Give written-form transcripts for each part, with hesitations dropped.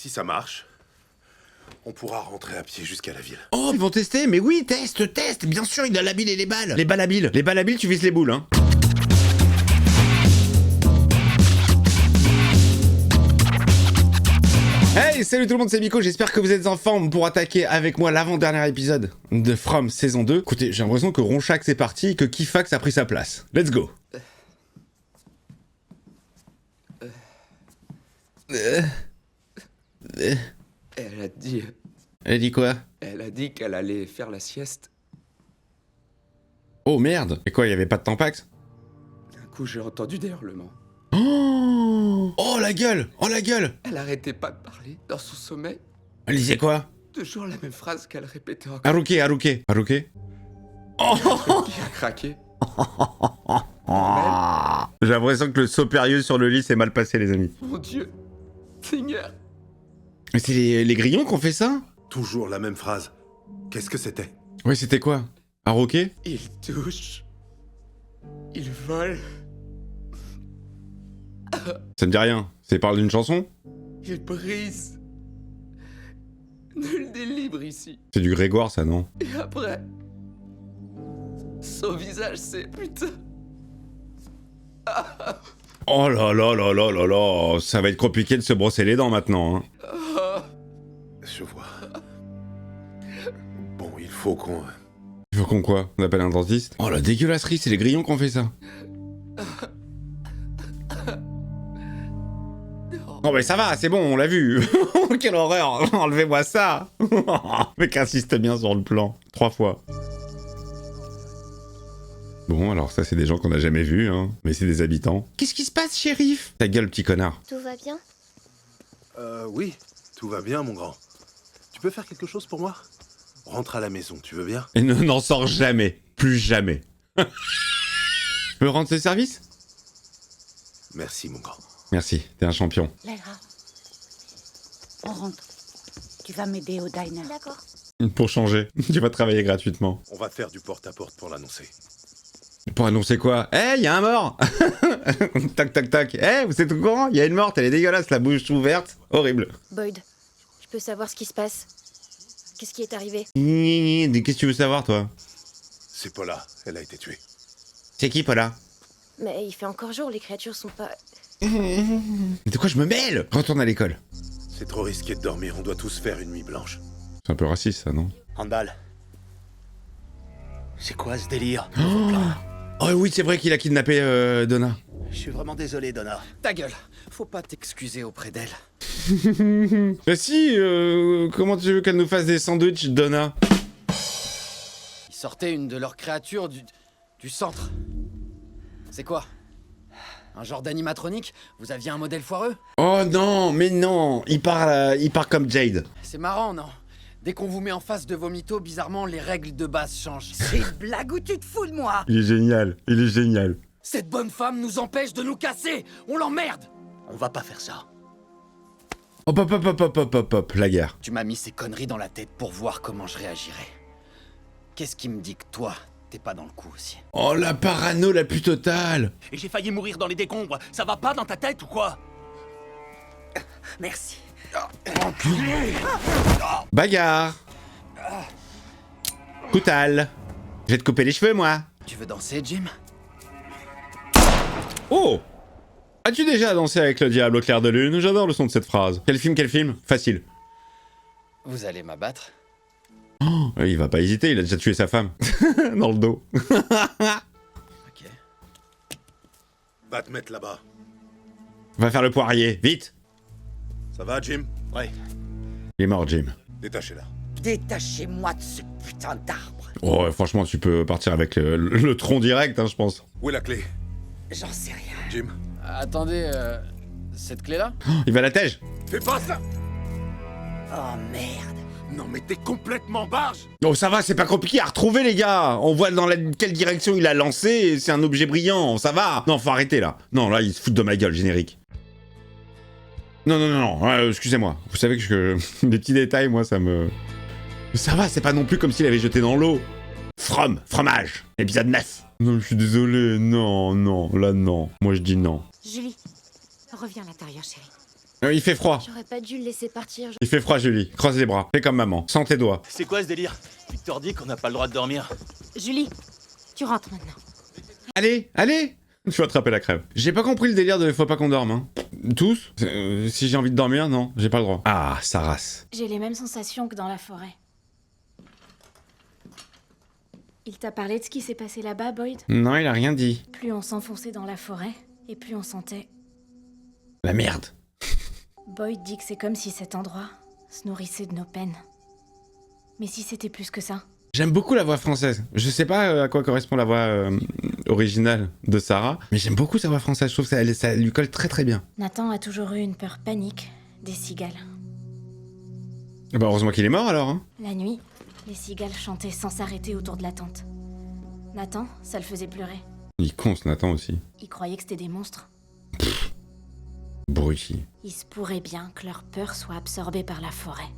Si ça marche, on pourra rentrer à pied jusqu'à la ville. Oh, ils vont tester? Mais oui, teste. Bien sûr, il a la bile et les balles. Les balles à bile. Les balles à bile, tu vises les boules, hein. Hey, salut tout le monde, c'est Miko, j'espère que vous êtes en forme pour attaquer avec moi l'avant-dernier épisode de From saison 2. Écoutez, j'ai l'impression que Ronchak c'est parti et que Kifax a pris sa place. Let's go. Elle a dit... Elle dit quoi? Elle a dit qu'elle allait faire la sieste. Oh merde. Et quoi, il y avait pas de Tampax? D'un coup, j'ai entendu des hurlements. Oh la gueule. Oh la gueule. Elle arrêtait pas de parler dans son sommeil. Elle disait quoi? Toujours la même phrase qu'elle répétait encore. Haruke. Haruke. Oh. Qui a craqué. J'ai l'impression que le saut périlleux sur le lit s'est mal passé, les amis. Mon Dieu. Seigneur. Mais c'est les grillons qui ont fait ça? Toujours la même phrase. Qu'est-ce que c'était? Ouais, c'était quoi? Haruke? Il touche. Il vole. Ça me dit rien. C'est parle d'une chanson? Il brise. Nul n'est libre ici. C'est du Grégoire, ça, non? Et après... Son visage, c'est... Putain. Oh là là là là là là. Ça va être compliqué de se brosser les dents maintenant, hein. Je vois. Bon, il faut qu'on... Il faut qu'on quoi? On appelle un dentiste? Oh la dégueulasserie, c'est les grillons qui ont fait ça. Oh mais ça va, c'est bon, on l'a vu. Quelle horreur. Enlevez-moi ça. Le mec insiste bien sur le plan. 3 fois. Bon, alors ça c'est des gens qu'on n'a jamais vus, hein. Mais c'est des habitants. Qu'est-ce qui se passe, shérif? Ta gueule, petit connard. Tout va bien? Oui, tout va bien, mon grand. Tu peux faire quelque chose pour moi? Rentre à la maison, tu veux bien? Et n'en sort jamais. Plus jamais. Je peux rendre ses services? Merci, mon grand. Merci, t'es un champion. Layla, on rentre. Tu vas m'aider au diner. D'accord. Pour changer, tu vas travailler gratuitement. On va faire du porte-à-porte pour l'annoncer. Pour annoncer quoi? Eh, y a un mort. Tac, tac, tac. Eh, vous êtes au courant? Y a une morte, elle est dégueulasse, la bouche ouverte. Horrible. Boyd, je peux savoir ce qui se passe? Qu'est-ce qui est arrivé? Qu'est-ce que tu veux savoir, toi? C'est Paula, elle a été tuée. C'est qui, Paula? Mais il fait encore jour, les créatures sont pas... Mais de quoi je me mêle? Retourne à l'école. C'est trop risqué de dormir, on doit tous faire une nuit blanche. C'est un peu raciste, ça, non? Handball. C'est quoi ce délire? Oh oui, c'est vrai qu'il a kidnappé Donna. Je suis vraiment désolé, Donna. Ta gueule. Faut pas t'excuser auprès d'elle. Bah si, comment tu veux qu'elle nous fasse des sandwichs, Donna? Ils sortaient une de leurs créatures du centre. C'est quoi? Un genre d'animatronique? Vous aviez un modèle foireux? Oh non, mais non, il part comme Jade. C'est marrant, non? Dès qu'on vous met en face de vos mythos, bizarrement, les règles de base changent. C'est une blague ou tu te fous de moi? Il est génial. Cette bonne femme nous empêche de nous casser! On l'emmerde! On va pas faire ça. Hop, la guerre. Tu m'as mis ces conneries dans la tête pour voir comment je réagirais. Qu'est-ce qui me dit que toi, t'es pas dans le coup aussi? Oh la parano la plus totale. Et j'ai failli mourir dans les décombres. Ça va pas dans ta tête ou quoi? Merci. Bagarre. Coutal. Je vais te couper les cheveux, moi. Tu veux danser, Jim? Oh! As-tu déjà dansé avec le diable au clair de lune? J'adore le son de cette phrase. Quel film? Facile. Vous allez m'abattre? Il va pas hésiter, il a déjà tué sa femme. Dans le dos. Ok. Va te mettre là-bas. Va faire le poirier, vite. Ça va, Jim? Ouais. Il est mort, Jim. Détachez-la. Détachez-moi de ce putain d'arbre. Oh, franchement, tu peux partir avec le tronc direct, hein, je pense. Où est la clé? J'en sais rien. Jim? Attendez, cette clé-là? Il va à la tège. Fais pas ça! Oh merde. Non mais t'es complètement barge! Oh, ça va, c'est pas compliqué à retrouver, les gars. On voit dans quelle direction il a lancé, c'est un objet brillant, ça va. Non, faut arrêter, là. Non, là, il se fout de ma gueule, générique. Non, excusez-moi. Vous savez que des petits détails, moi, ça me... Ça va, c'est pas non plus comme s'il avait jeté dans l'eau. Fromage, épisode 9. Non, je suis désolé, non, là, non. Moi, je dis non. Julie, reviens à l'intérieur, chérie. Il fait froid. J'aurais pas dû le laisser partir. Il fait froid, Julie. Croise les bras. Fais comme maman. Sans tes doigts. C'est quoi ce délire? Victor dit qu'on n'a pas le droit de dormir. Julie, tu rentres maintenant. Allez, allez. Je vais attraper la crève. J'ai pas compris le délire de faut pas qu'on dorme, hein. Tous si j'ai envie de dormir, non, j'ai pas le droit. Ah, ça race. J'ai les mêmes sensations que dans la forêt. Il t'a parlé de ce qui s'est passé là-bas, Boyd? Non, il a rien dit. Plus on s'enfonçait dans la forêt, et plus on sentait... La merde. Boyd dit que c'est comme si cet endroit se nourrissait de nos peines. Mais si c'était plus que ça? J'aime beaucoup la voix française. Je sais pas à quoi correspond la voix originale de Sarah, mais j'aime beaucoup sa voix française. Je trouve que ça lui colle très très bien. Nathan a toujours eu une peur panique des cigales. Bah heureusement qu'il est mort alors, hein. La nuit, les cigales chantaient sans s'arrêter autour de la tente. Nathan, ça le faisait pleurer. Il est con ce Nathan aussi. Il croyait que c'était des monstres. Bruti. Il se pourrait bien que leur peur soit absorbée par la forêt.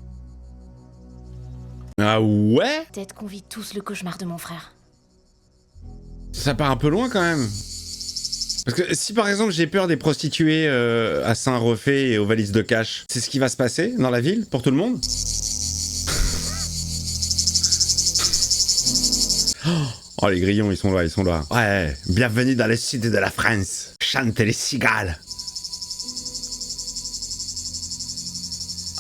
Ah ouais? Peut-être qu'on vit tous le cauchemar de mon frère. Ça part un peu loin quand même. Parce que si par exemple j'ai peur des prostituées à Saint-Refait et aux valises de cash, c'est ce qui va se passer dans la ville pour tout le monde? Oh les grillons, ils sont là, ils sont là. Ouais, bienvenue dans les cités de la France. Chantez les cigales.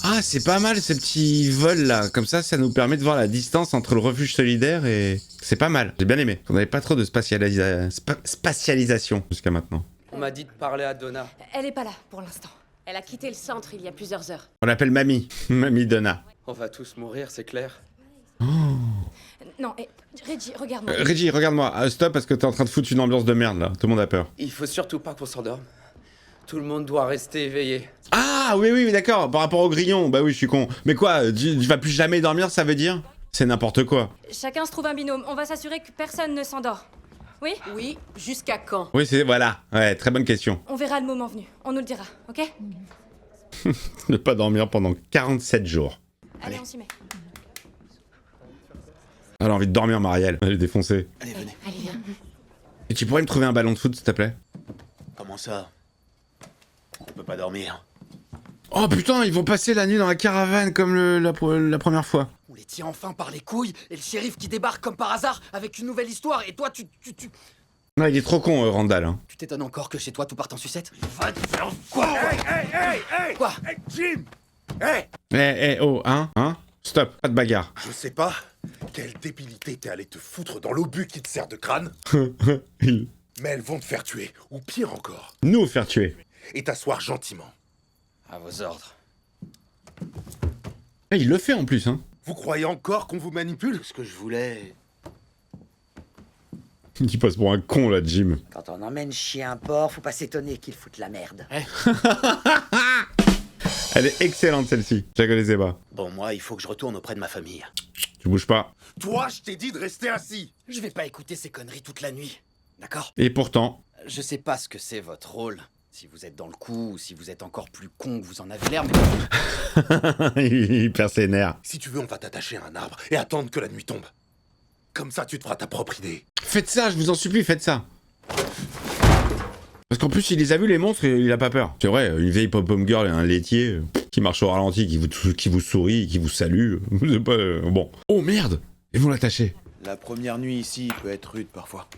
Ah, c'est pas mal ce petit vol là. Comme ça nous permet de voir la distance entre le refuge solidaire et... C'est pas mal, j'ai bien aimé. On n'avait pas trop de spatialisation jusqu'à maintenant. On m'a dit de parler à Donna. Elle est pas là pour l'instant. Elle a quitté le centre il y a plusieurs heures. On l'appelle Mamie. Mamie Donna. On va tous mourir, c'est clair. Non, Reggie, regarde-moi. Reggie, regarde-moi. Stop parce que t'es en train de foutre une ambiance de merde là. Tout le monde a peur. Il faut surtout pas qu'on s'endorme. Tout le monde doit rester éveillé. Ah oui, d'accord. Par rapport au grillon. Bah oui, je suis con. Mais quoi, tu vas plus jamais dormir, ça veut dire? C'est n'importe quoi. Chacun se trouve un binôme. On va s'assurer que personne ne s'endort. Oui? Oui, jusqu'à quand? Oui, c'est... Voilà. Ouais, très bonne question. On verra le moment venu. On nous le dira, ok? Ne pas dormir pendant 47 jours. Allez, on s'y met. Elle a envie de dormir, Marielle. Elle est défoncée. Allez, venez. Allez, viens. Et tu pourrais me trouver un ballon de foot, s'il te plaît? Comment ça? On peut pas dormir. Oh putain, ils vont passer la nuit dans la caravane comme la première fois. On les tient enfin par les couilles, et le shérif qui débarque comme par hasard avec une nouvelle histoire, et toi tu Non, il est trop con, Randall. Hein. tu t'étonnes encore que chez toi tout parte en sucette? Va te faire quoi? Hey Quoi? Hey, Jim! Hey! Oh, hein? Stop, pas de bagarre. Je sais pas quelle débilité t'es allé te foutre dans l'obus qui te sert de crâne, mais elles vont te faire tuer, ou pire encore, Nous faire tuer. et t'asseoir gentiment. À vos ordres. Eh, il le fait en plus, hein. Vous croyez encore qu'on vous manipule? Ce que je voulais... Il passe pour un con, là, Jim. Quand on emmène chier un porc, faut pas s'étonner qu'il foute la merde. Elle est excellente, celle-ci. Je la connaissais pas. Bon, moi, il faut que je retourne auprès de ma famille. Tu bouges pas. Toi, je t'ai dit de rester assis. Je vais pas écouter ces conneries toute la nuit, d'accord? Et pourtant... Je sais pas ce que c'est votre rôle, si vous êtes dans le coup, ou si vous êtes encore plus con que vous en avez l'air, mais... il perd ses nerfs. Si tu veux, on va t'attacher à un arbre et attendre que la nuit tombe. Comme ça, tu te feras ta propre idée. Faites ça, je vous en supplie, faites ça. Parce qu'en plus, il les a vus, les monstres, et il a pas peur. C'est vrai, une vieille pom-pom girl et un laitier qui marche au ralenti, qui vous sourit, qui vous salue. C'est pas... bon. Oh merde! Ils vont l'attacher. La première nuit ici peut être rude parfois.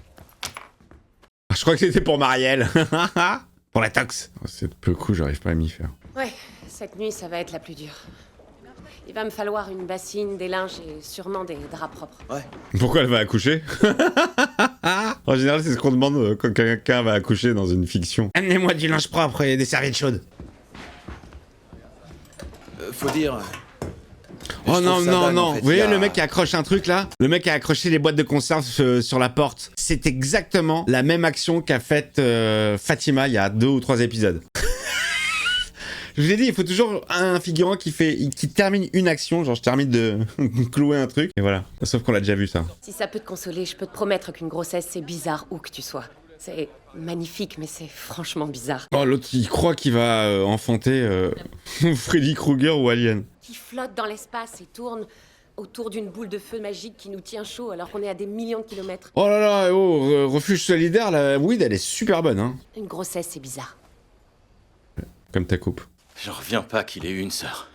Ah, je crois que c'était pour Marielle. Pour la tox. Oh, c'est peu coup, j'arrive pas à m'y faire. Ouais, cette nuit, ça va être la plus dure. Il va me falloir une bassine, des linges et sûrement des draps propres. Ouais. Pourquoi elle va accoucher? En général, c'est ce qu'on demande quand quelqu'un va accoucher dans une fiction. Amenez-moi du linge propre et des serviettes chaudes. Faut dire... Oh non, non, non. En fait, Vous voyez y a... le mec qui accroche un truc là? Le mec qui a accroché les boîtes de conserve sur la porte. C'est exactement la même action qu'a faite Fatima il y a 2 ou 3 épisodes. Je vous ai dit, il faut toujours un figurant qui termine une action, genre je termine de clouer un truc, et voilà. Sauf qu'on l'a déjà vu ça. Si ça peut te consoler, je peux te promettre qu'une grossesse, c'est bizarre où que tu sois. C'est magnifique, mais c'est franchement bizarre. Oh, l'autre, il croit qu'il va enfanter Freddy Krueger ou Alien. Qui flotte dans l'espace et tourne autour d'une boule de feu magique qui nous tient chaud alors qu'on est à des millions de kilomètres. Oh là là, oh, refuge solidaire, la weed, elle est super bonne, hein. Une grossesse, c'est bizarre. Comme ta coupe. J'en reviens pas qu'il ait eu une sœur.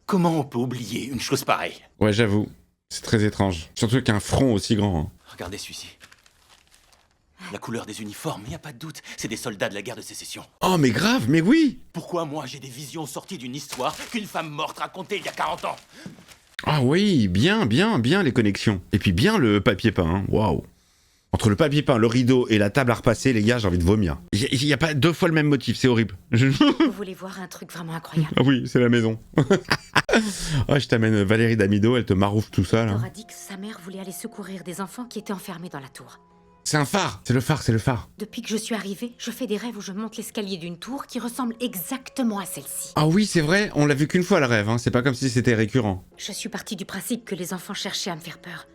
Comment on peut oublier une chose pareille? Ouais, j'avoue. C'est très étrange. Surtout qu'un front aussi grand. Hein. Regardez celui-ci. La couleur des uniformes, y a pas de doute, c'est des soldats de la guerre de sécession. Oh, mais grave, mais oui! Pourquoi moi j'ai des visions sorties d'une histoire qu'une femme morte racontait il y a 40 ans? Ah oui, bien les connexions. Et puis bien le papier peint, hein. Waouh. Entre le papier peint, le rideau et la table à repasser, les gars, j'ai envie de vomir. Il y a pas 2 fois le même motif, c'est horrible. Vous voulez voir un truc vraiment incroyable? Ah oui, c'est la maison. Oh, je t'amène Valérie Damido, elle te maroufle tout ça, là. Laura dit que sa mère voulait aller secourir des enfants qui étaient enfermés dans la tour. C'est un phare. C'est le phare. Depuis que je suis arrivée, je fais des rêves où je monte l'escalier d'une tour qui ressemble exactement à celle-ci. Ah oui, c'est vrai, on l'a vu qu'une fois le rêve, hein. C'est pas comme si c'était récurrent. Je suis partie du principe que les enfants cherchaient à me faire peur.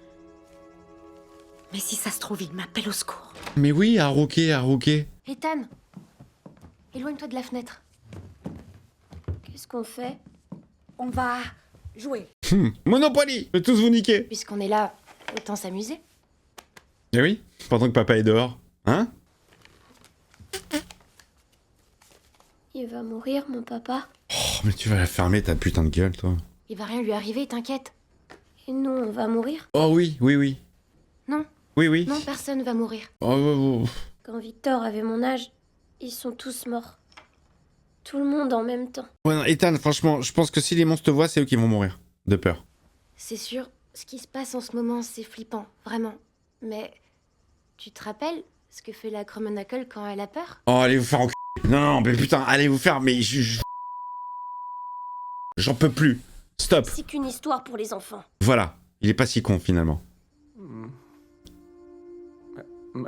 Mais si ça se trouve, ils m'appellent au secours. Mais oui, à Rouquet. Ethan, éloigne-toi de la fenêtre. Qu'est-ce qu'on fait? On va jouer. Monopoly. Je vais tous vous niquer. Puisqu'on est là, autant s'amuser. Eh oui, pendant que papa est dehors. Hein? Il va mourir, mon papa. Oh, mais tu vas la fermer ta putain de gueule, toi. Il va rien lui arriver, t'inquiète. Et nous, on va mourir? Oh oui. Non, Oui. non, personne va mourir. Oh. Quand Victor avait mon âge, ils sont tous morts. Tout le monde en même temps. Ouais, non, Ethan, franchement, je pense que si les monstres te voient, c'est eux qui vont mourir. De peur. C'est sûr, ce qui se passe en ce moment, c'est flippant, vraiment. Mais tu te rappelles ce que fait la Cromanacle quand elle a peur? Oh, allez vous faire enculer. Non, mais putain, allez vous faire, mais j'en peux plus. Stop. C'est qu'une histoire pour les enfants. Voilà, il est pas si con finalement.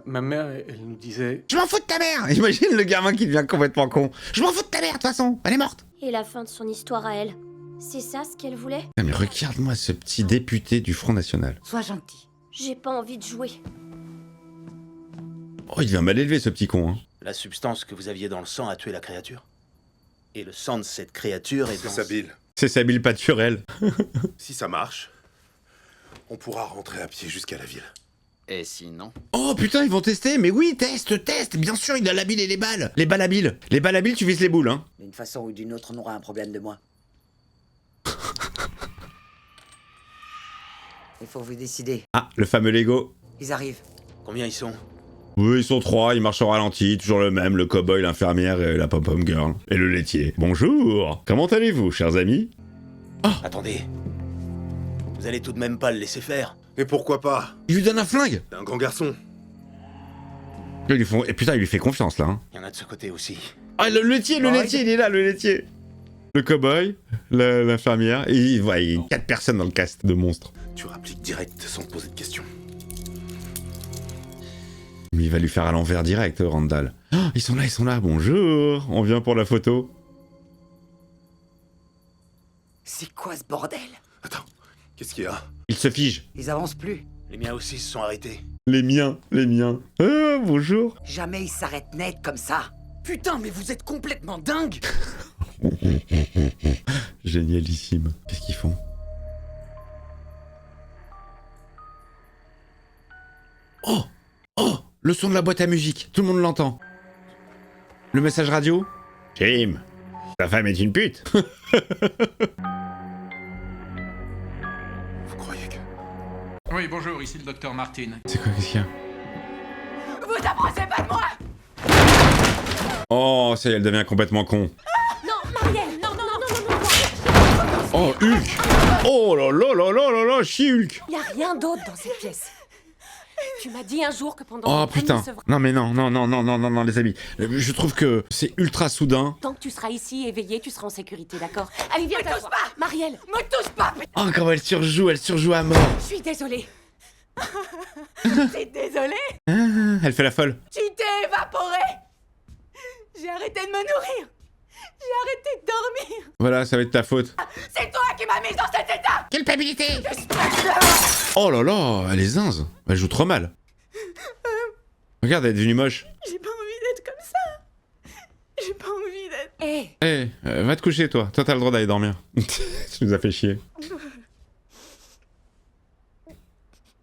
Ma mère, elle nous disait... Je m'en fous de ta mère. Imagine le gamin qui devient complètement con. Je m'en fous de ta mère, de toute façon, elle est morte. Et la fin de son histoire à elle. C'est ça ce qu'elle voulait? Ah, mais regarde-moi ce petit député du Front National. Sois gentil. J'ai pas envie de jouer. Oh, il vient mal élevé ce petit con, hein. La substance que vous aviez dans le sang a tué la créature. Et le sang de cette créature est C'est dans... Sabine. C'est Sabine Paturel. Si ça marche, on pourra rentrer à pied jusqu'à la ville. Et sinon? Oh putain, ils vont tester. Mais oui, teste. Bien sûr, il a la bile et les balles. Les balles à bile. Les balles à bile, tu vises les boules, hein. D'une façon ou d'une autre, on aura un problème de moins. Il faut vous décider. Ah, le fameux Lego. Ils arrivent. Combien ils sont? Oui, ils sont 3, ils marchent au ralenti, toujours le même, le cow-boy, l'infirmière et la pom-pom girl. Et le laitier. Bonjour. Comment allez-vous, chers amis? Attendez. Vous allez tout de même pas le laisser faire? Et pourquoi pas? Il lui donne un flingue. C'est un grand garçon. Et putain, il lui fait confiance, là, hein. Il y en a de ce côté aussi. Ah, le laitier, il est là, le laitier. Le cow-boy, l'infirmière, et il y a 4 personnes dans le cast de monstres. Tu rappliques direct sans te poser de questions. Mais il va lui faire à l'envers direct, Randall. Oh, ils sont là, bonjour. On vient pour la photo. C'est quoi ce bordel? Attends, qu'est-ce qu'il y a? Il se fige. Ils avancent plus. Les miens aussi se sont arrêtés. Les miens. Ah, bonjour. Jamais ils s'arrêtent net comme ça. Putain, mais vous êtes complètement dingue! Génialissime. Qu'est-ce qu'ils font? Oh, le son de la boîte à musique. Tout le monde l'entend. Le message radio? Jim, ta femme est une pute. Vous croyez que... Oui, bonjour, ici le docteur Martin. C'est quoi, qu'est-ce qu'il y a? Vous approchez pas de moi! Oh, ça y est, elle devient complètement con. Non, Marielle, non. Oh, Hulk. Oh là là, She-Hulk. Y a rien d'autre dans cette pièce. Tu m'as dit un jour que pendant Oh ton premier putain. sevrage- Non mais non, les amis. Je trouve que c'est ultra soudain. Tant que tu seras ici éveillé, tu seras en sécurité, d'accord? Allez, viens t'asseoir. Marielle, Me touche pas, putain! Oh, comment elle surjoue à mort. je suis désolée. T'es désolé? Ah, elle fait la folle. Tu t'es évaporé! J'ai arrêté de me nourrir! J'ai arrêté de dormir! Voilà, ça va être ta faute. C'est toi qui m'as mise dans cet état! Culpabilité. Espèce Oh là là, elle est zinze. Elle joue trop mal. Regarde, elle est devenue moche. J'ai pas envie d'être comme ça! J'ai pas envie d'être... Hé, Va te coucher, toi. Toi, t'as le droit d'aller dormir. Tu nous as fait chier.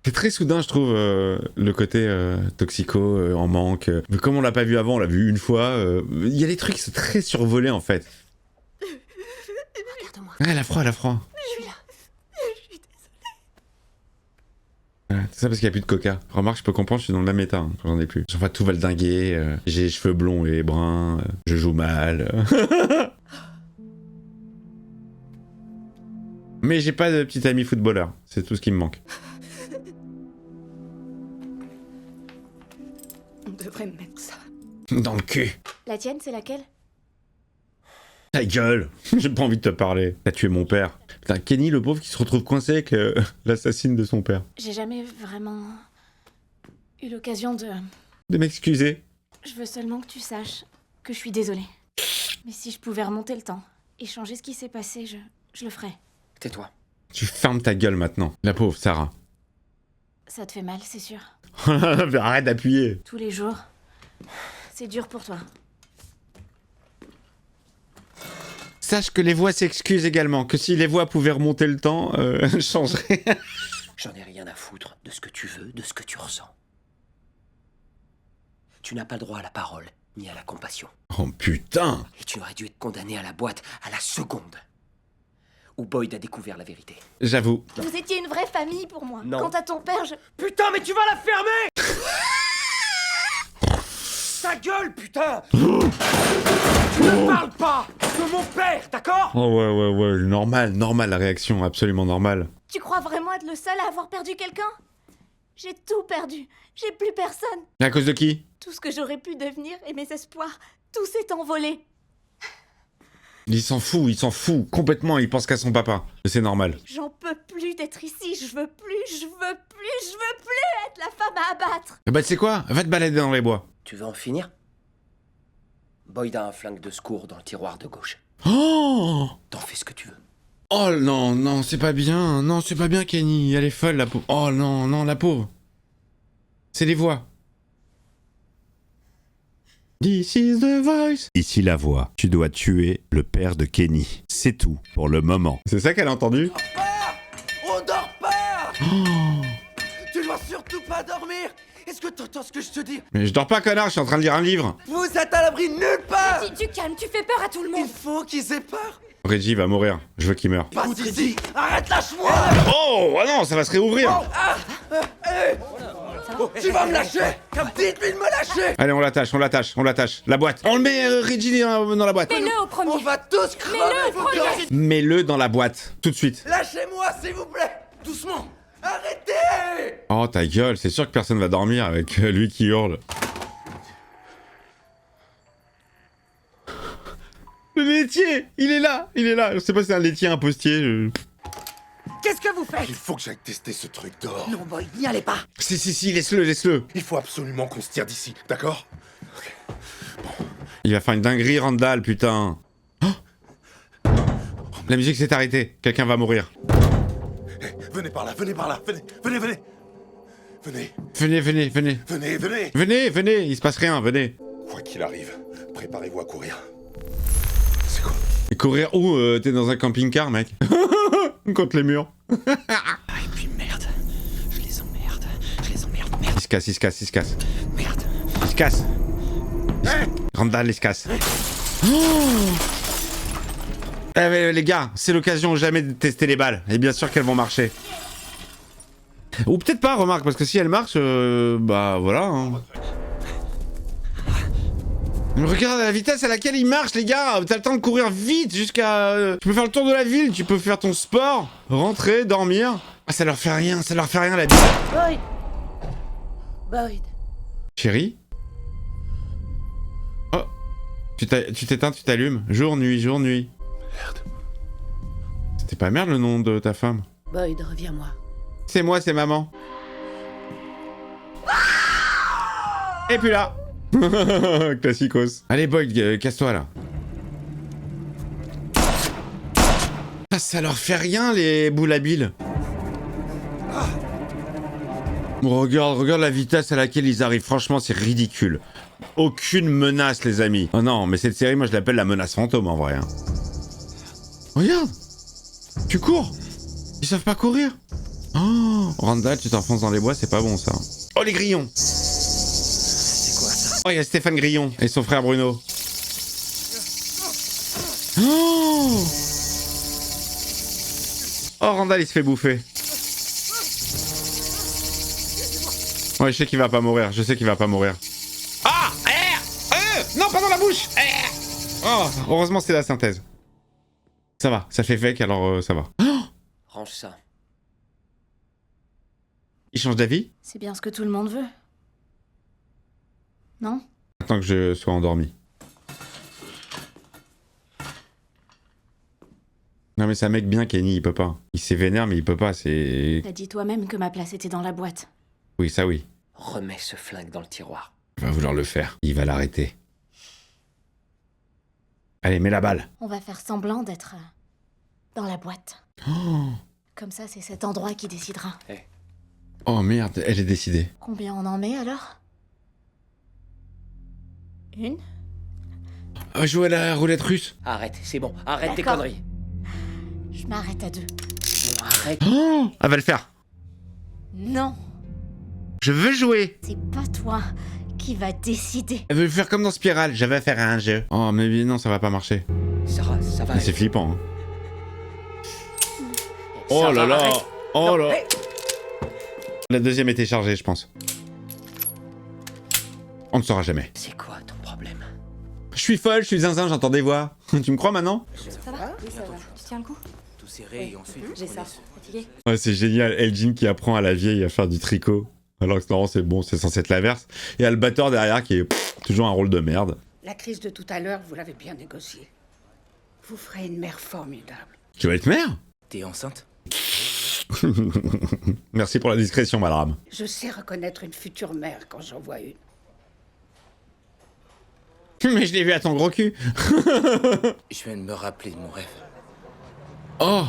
C'est très soudain, je trouve, le côté toxico, en manque. Comme on l'a pas vu avant, on l'a vu une fois. Il y a des trucs très survolés, en fait. Ouais, elle a froid, elle a froid. Je suis là. Je suis Ouais, c'est ça parce qu'il n'y a plus de coca. Remarque, je peux comprendre, je suis dans le même état hein, quand j'en ai plus. J'en vois tout valdinguer, j'ai les cheveux blonds et bruns, je joue mal. Mais j'ai pas de petit ami footballeur, c'est tout ce qui me manque. On devrait me mettre ça. Dans le cul. La tienne, c'est laquelle? Ta gueule. J'ai pas envie de te parler. T'as tué mon père. Putain, Kenny, le pauvre qui se retrouve coincé avec l'assassine de son père. J'ai jamais vraiment eu l'occasion de... De m'excuser. Je veux seulement que tu saches que je suis désolée. Mais si je pouvais remonter le temps et changer ce qui s'est passé, je le ferais. Tais-toi. Tu fermes ta gueule maintenant. La pauvre Sarah. Ça te fait mal, c'est sûr. Mais arrête d'appuyer. Tous les jours. C'est dur pour toi. Sache que les voix s'excusent également, que si les voix pouvaient remonter le temps, je changerais. J'en ai rien à foutre de ce que tu veux, de ce que tu ressens. Tu n'as pas le droit à la parole, ni à la compassion. Oh putain. Et tu aurais dû être condamné à la boîte à la seconde où Boyd a découvert la vérité. J'avoue. Vous étiez une vraie famille pour moi. Non. Quant à ton père, Putain, mais tu vas la fermer. Ta gueule, putain. Tu ne parles pas de mon père, d'accord? Oh ouais, normal la réaction, absolument normale. Tu crois vraiment être le seul à avoir perdu quelqu'un? J'ai tout perdu. J'ai plus personne. Et à cause de qui? Tout ce que j'aurais pu devenir et mes espoirs, tout s'est envolé. Il s'en fout complètement, il pense qu'à son papa. C'est normal. J'en peux plus d'être ici, je veux plus être la femme à abattre. Bah tu sais quoi? Va te balader dans les bois. Tu veux en finir? Boyd a un flingue de secours dans le tiroir de gauche. Oh! T'en fais ce que tu veux. Oh non, c'est pas bien. Non, c'est pas bien, Kenny. Elle est folle, la pauvre. Oh non, la pauvre. C'est les voix. This is the voice. Ici la voix. Tu dois tuer le père de Kenny. C'est tout pour le moment. C'est ça qu'elle a entendu? On dort pas. Oh. Tu dois surtout pas dormir. Est-ce que t'entends ce que je te dis? Mais je dors pas, connard, je suis en train de lire un livre. Vous êtes à l'abri nulle part. Tu calmes, tu fais peur à tout le monde. Il faut qu'ils aient peur. Reggie va mourir. Je veux qu'il meure. Pas ici. Arrête, lâche-moi. Oh non, ça va se réouvrir. Tu vas me lâcher. Dites-lui de me lâcher. Allez, on l'attache. La boîte. On le met Reggie dans la boîte. Mets-le au premier. On va tous crever. Mets-le au premier. Mets-le dans la boîte, tout de suite. Lâchez-moi, s'il vous plaît. Doucement. Arrêtez. Oh ta gueule, c'est sûr que personne va dormir avec lui qui hurle. Le laitier, il est là. Je sais pas si c'est un laitier, un postier. Qu'est-ce que vous faites? Il faut que j'aille tester ce truc dehors. Non, Boyd, n'y allez pas. Si, laisse-le. Il faut absolument qu'on se tire d'ici, d'accord? Il va faire une dinguerie, Randall, putain. Oh, la musique s'est arrêtée. Quelqu'un va mourir. Hey, venez par là, venez. Venez, il se passe rien, venez. Quoi qu'il arrive, préparez-vous à courir. C'est quoi? Et courir où? T'es dans un camping-car, mec. Contre les murs. Et puis merde. Je les emmerde. Merde. Il se casse. Merde. Il se casse. Randall, il se casse. Mais, les gars, c'est l'occasion jamais de tester les balles. Et bien sûr qu'elles vont marcher. Ou peut-être pas, remarque, parce que si elles marchent, bah voilà. Hein. Mais regarde la vitesse à laquelle il marche, les gars. T'as le temps de courir vite jusqu'à... Tu peux faire le tour de la ville, tu peux faire ton sport, rentrer, dormir. Ah, ça leur fait rien la vie. Boyd. Chérie? Oh, tu t'éteins, tu t'allumes. Jour, nuit. Merde. C'était pas merde le nom de ta femme? Boyd, reviens-moi. C'est moi, c'est maman. Et puis là. Classicos. Allez Boyd, casse-toi là. Ah, ça leur fait rien les boules à billes. Regarde la vitesse à laquelle ils arrivent. Franchement, c'est ridicule. Aucune menace, les amis. Oh non, mais cette série, moi, je l'appelle la menace fantôme, en vrai. Hein. Regarde. Tu cours. Ils savent pas courir. Oh, Randall, tu t'enfonces dans les bois, c'est pas bon, ça. Oh, les grillons. C'est quoi ça? Oh, il y a Stéphane Grillon et son frère Bruno. Oh, Oh, Randall, il se fait bouffer. Ouais, je sais qu'il va pas mourir. Je sais qu'il va pas mourir. Ah! Non, pas dans la bouche! Oh, heureusement, c'est la synthèse. Ça va, ça fait fake, alors ça va. Oh, Range ça. il change d'avis? C'est bien ce que tout le monde veut. Non? Attends que je sois endormi. Non mais c'est un mec bien, Kenny, il peut pas. Il s'est vénère, mais il peut pas, c'est... T'as dit toi-même que ma place était dans la boîte. Oui, ça oui. Remets ce flingue dans le tiroir. Il va vouloir le faire. Il va l'arrêter. Allez, mets la balle. On va faire semblant d'être dans la boîte. Oh, Comme ça, c'est cet endroit qui décidera. oh merde, elle est décidée. Combien on en met alors? Une? Oh, jouer à la roulette russe. Arrête, c'est bon. Arrête tes D'accord. conneries. Je m'arrête à 2. Bon, arrête. Oh, elle va le faire. Non, Je veux jouer. c'est pas toi qui va décider. Elle veut le faire comme dans Spiral. Je vais faire un jeu. Oh, mais non, ça va pas marcher. Sarah, ça va. Mais c'est flippant. Hein. Sarah, Oh là là. arrête. Oh Non, là. mais- La deuxième était chargée, je pense. On ne saura jamais. C'est quoi ton problème? Je suis folle, je suis zinzin, j'entends des voix. Tu me crois maintenant? Ça va? Oui, ça va. Tu tiens le coup? Tout serré et ensuite. J'ai ça. Fatigué? Ouais, c'est génial. Elgin qui apprend à la vieille à faire du tricot. Alors que normalement, c'est bon, c'est censé être l'inverse. Et Albator derrière qui est toujours un rôle de merde. La crise de tout à l'heure, vous l'avez bien négociée. Vous ferez une mère formidable. Tu vas être mère? T'es enceinte? Merci pour la discrétion, madame. Je sais reconnaître une future mère quand j'en vois une. Mais je l'ai vu à ton gros cul. Je viens de me rappeler de mon rêve. Oh.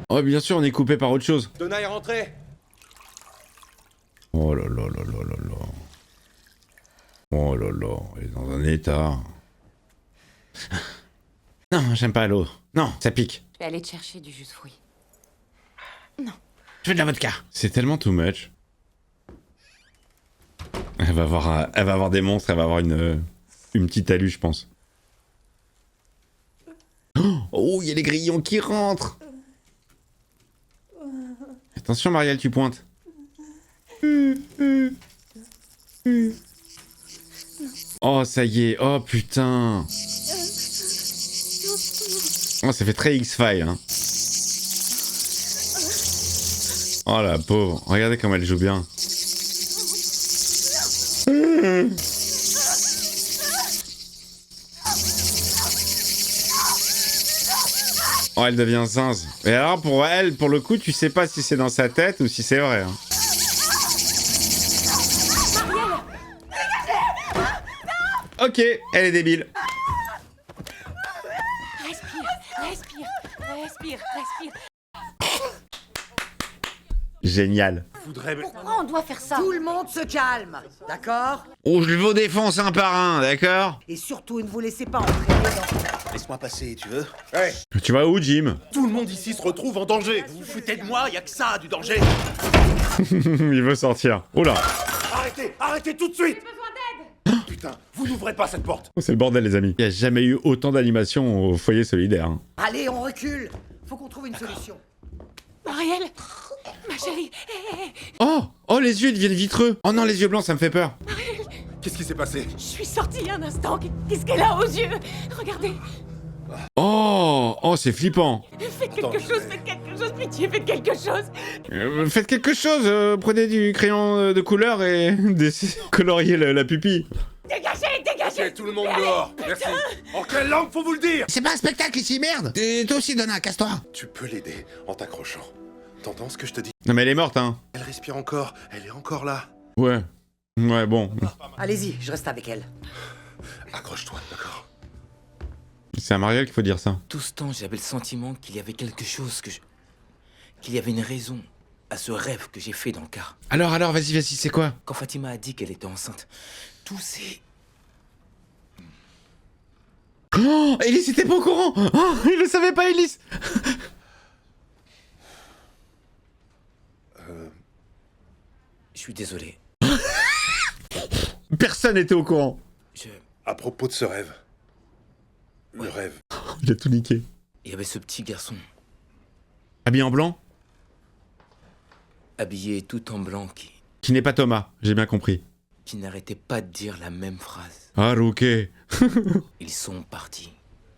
Oh, bien sûr, on est coupé par autre chose. Donna est rentrée. Oh là là là là là là. Oh là là, elle est dans un état. Non, j'aime pas l'eau. Non, ça pique. Je vais aller te chercher du jus de fruits. Je veux de la vodka. C'est tellement too much. Elle va avoir des monstres, elle va avoir une petite alu, je pense. Oh, il y a les grillons qui rentrent. Attention, Marielle, tu pointes. Oh, ça y est. Oh, putain. Oh, ça fait très X-Files, hein. Oh, la pauvre. Regardez comme elle joue bien. Oh, elle devient zinze. Et alors, pour elle, pour le coup, tu sais pas si c'est dans sa tête ou si c'est vrai. Hein. Ok, elle est débile. Respire. Génial. Pourquoi on doit faire ça? Tout le monde se calme, d'accord? Oh, je vous défonce un par un, d'accord? Et surtout, ne vous laissez pas entraîner dans... Laisse-moi passer, tu veux? Hey, Tu vas où, Jim? Tout le monde ici se retrouve en danger. Vous vous foutez de moi, y a que ça, du danger. Il veut sortir. Oh là. Arrêtez tout de suite! Putain, vous n'ouvrez pas cette porte. Oh, c'est le bordel, les amis. Il n'y a jamais eu autant d'animation au foyer solidaire. Hein. Allez, on recule. Faut qu'on trouve une solution. Marielle, ma chérie. Oh, les yeux deviennent vitreux. Oh non, les yeux blancs, ça me fait peur. Qu'est-ce qui s'est passé? Je suis sortie un instant. Qu'est-ce qu'elle a aux yeux? Regardez. Oh, c'est flippant. Faites quelque chose, pitié, faites quelque chose. Faites quelque chose, prenez du crayon de couleur et coloriez la pupille. Dégagez. Ok, tout le monde dehors. Merci. En quelle langue faut vous le dire? C'est pas un spectacle ici, merde. Et toi aussi, Donna, casse-toi. Tu peux l'aider en t'accrochant. T'entends ce que je te dis? Non mais elle est morte, hein. Elle respire encore. Elle est encore là. Ouais, bon. Allez-y, je reste avec elle. Accroche-toi, d'accord? C'est à Marielle qu'il faut dire ça. Tout ce temps, j'avais le sentiment qu'il y avait quelque chose qu'il y avait une raison à ce rêve que j'ai fait dans le car. Alors, vas-y, c'est quoi? Quand Fatima a dit qu'elle était enceinte, tout s'est... Oh, Ellis était pas au courant. Oh, il le savait pas, Ellis. Je suis désolé. Personne n'était au courant. À propos de ce rêve. Le rêve. Il a tout niqué. Il y avait ce petit garçon. Habillé en blanc? Habillé tout en blanc Qui n'est pas Thomas, j'ai bien compris. qui n'arrêtait pas de dire la même phrase. Ah, Rouquet. Ils sont partis.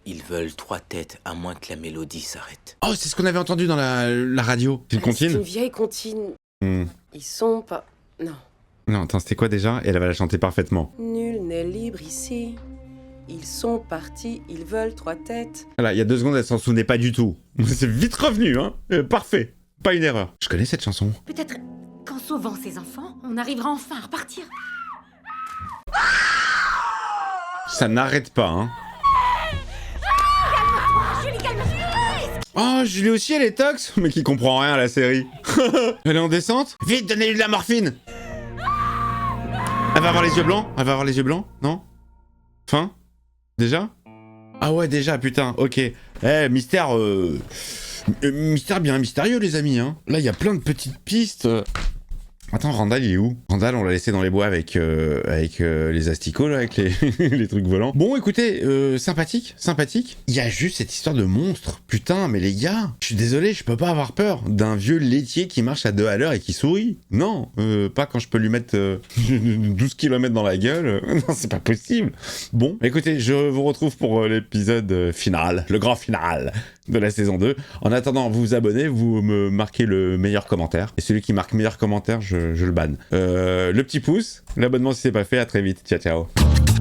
Ils veulent 3 têtes à moins que la mélodie s'arrête. Oh, c'est ce qu'on avait entendu dans la radio. C'est une comptine? C'est une vieille comptine. Hmm. Ils sont pas... Non. Non, attends, c'était quoi déjà? Elle va la chanter parfaitement. Nul n'est libre ici. Ils sont partis, ils veulent 3 têtes. Voilà, il y a 2 secondes, elle s'en souvenait pas du tout. C'est vite revenu, hein. Parfait. Pas une erreur. Je connais cette chanson. Peut-être qu'en sauvant ces enfants, on arrivera enfin à repartir. Ça n'arrête pas, hein. Julie, calme-toi. Oh, Julie aussi, elle est tox. Mais qui comprend rien à la série. Elle est en descente. Vite, donnez-lui de la morphine. Elle va avoir les yeux blancs. Elle va avoir les yeux blancs, non? Fin? Déjà? Ah ouais, déjà, putain, ok. Eh, mystère... mystère bien mystérieux, les amis, hein. Là, il y a plein de petites pistes. Attends, Randall, il est où? Randall, on l'a laissé dans les bois avec les asticots, là, avec les, les trucs volants. Bon, écoutez, sympathique, sympathique. Il y a juste cette histoire de monstre. Putain, mais les gars, je suis désolé, je peux pas avoir peur d'un vieux laitier qui marche à 2 à l'heure et qui sourit. Non, pas quand je peux lui mettre 12 km dans la gueule. Non, c'est pas possible. Bon, écoutez, je vous retrouve pour l'épisode final, le grand final de la saison 2. En attendant, vous vous abonnez, vous me marquez le meilleur commentaire. Et celui qui marque meilleur commentaire, je le banne. Le petit pouce, l'abonnement si c'est pas fait, à très vite. Ciao, ciao.